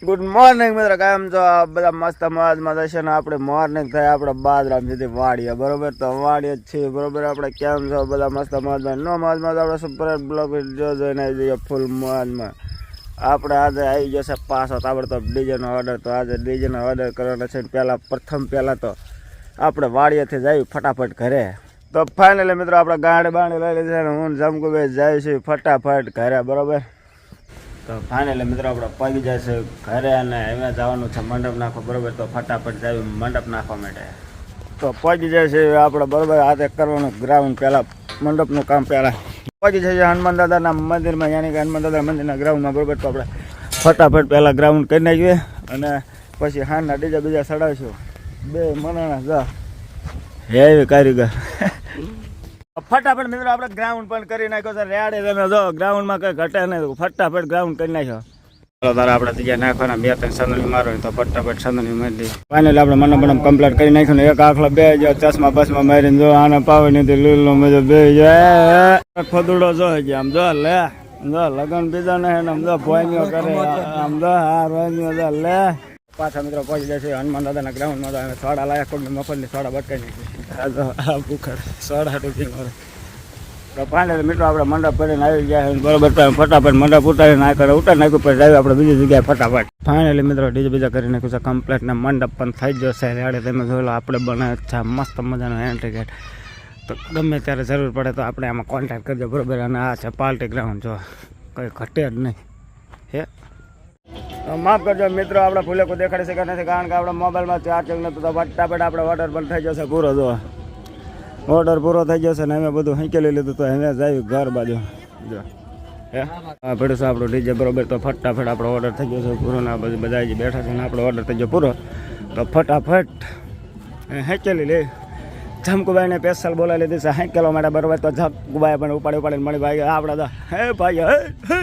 Good morning મિત્રો, કેમ છો? બધા મસ્ત મોજમાં થશે ને આપણે મોર્નિંગ થાય આપણે બાદરામ સુધી વાડીએ બરોબર. તો વાડીએ જ છીએ બરોબર. આપણે કેમ છો? બધા મસ્ત મોજમાં. નો મોજમાં તો આપણે સુપર બ્લોક જોઈને આવી જઈએ ફૂલ મોજમાં. આપણે આજે આવી જશે પાછો તાબડતોબ ડીજેનો ઓર્ડર. તો આજે ડીજેનો ઓર્ડર કરવાનો છે. પહેલાં તો આપણે વાડીએથી જઈએ ફટાફટ ઘરે. તો ફાઇનલી મિત્રો આપણે ગાડી બાણી લઈ લીધી છે. હું જમકુભાઈ જાય છે ફટાફટ ઘરે બરોબર. તો ફાઇનલી મિત્રો આપણે પગી જાય છે ઘરે અને હવે જવાનું છે મંડપ નાખવા બરોબર. તો ફટાફટ જાય મંડપ નાખવા માટે. તો પગી જાય છે આપણે બરોબર. હાથે કરવાનું ગ્રાઉન્ડ પહેલાં, મંડપનું કામ પહેલાં પગી જાય છે હનુમાન દાદાના મંદિરમાં, યાની કે હનુમાન દાદા મંદિરના ગ્રાઉન્ડમાં બરોબર. તો આપણે ફટાફટ પહેલાં ગ્રાઉન્ડ કરી નાખીએ અને પછી હાંજના બીજા ચડાવીશું. બે મનાણા જા એવી કારીગર. ફટાફટ મિત્રો આપણે ગ્રાઉન્ડ પણ કરી નાખ્યો છે રેડી. તમે જો ગ્રાઉન્ડમાં કંઈ ઘટે નહીં, ફટાફટ ગ્રાઉન્ડ કરી નાખ્યો. ચાલો તારે આપણે ત્રીજા નાખવાના 2-3 સંદણી મારો તો ફટાફટ સંદણી મારી દઈએ. ફાઇનલી આપણે મંડપ કમ્પ્લીટ કરી નાખ્યું ને એક આખલો બે જો ચશ્મા બસમાં મારીને જો આને પાવે નથી લીલો મજો બે જાય ખોદડો જો છે આમ જો લે જો લગન બીજા ને આમ જો ભોયનીઓ કરે આમ જો હા રોયનીઓ જો લે. પાછા મિત્રો પહોંચી જાય છે હનુમાન દાદાના ગ્રાઉન્ડમાં. સોડા લાયા કોઈ મફતની સોડા બટકાઈ નાખી ભૂખર સોડા ટૂંકી મારે. તો ફાઇનલી મિત્રો આપણે મંડપ કરીને આવી ગયા બરોબર. ફટાફટ મંડપ ઉતારીને ઉતારી નાખ્યું પછી આવી આપણે બીજી જગ્યાએ ફટાફટ. ફાઇનલી મિત્રો ડીજે બીજા કરી નાખ્યું છે કમ્પ્લીટ ને મંડપ પણ થઈ ગયો છે રેડી. તમે જોઈ લો આપણે બનાવ્યો છે મસ્ત મજાનો એન્ટ્રી ગેટ. તો ગમે ત્યારે જરૂર પડે તો આપણે આમાં કોન્ટેક્ટ કરજો બરોબર. અને આ છે પાર્ટી ગ્રાઉન્ડ, જો કંઈ ઘટે જ નહીં હે. માફ કરજો મિત્રો, આપણે ફૂલે કોઈ દેખાડી શક્યા નથી કારણ કે આપણે મોબાઈલમાં ચાર્જિંગ નહોતું. તો ફટાફટ આપણે ઓર્ડર પણ થઈ જશે પૂરો. જો ઓર્ડર પૂરો થઈ જશે ને અમે બધું હંકેલી લીધું. તો હવે જાય ઘર બાજુ જો હે ભેડું આપણું ડીજે બરોબર. તો ફટાફટ આપણો ઓર્ડર થઈ ગયો છે પૂરો ને બધા જે બેઠા છે ને આપણો ઓર્ડર થઈ ગયો પૂરો. તો ફટાફટ હેંકેલી લે. જમકુભાઈને સ્પેશિયલ બોલાવી લીધી છે હેંકેલો માટે બરોબર. તો જમકુભાઈ પણ ઉપાડીને મળી ભાઈ આપણે તો હે ભાઈ હે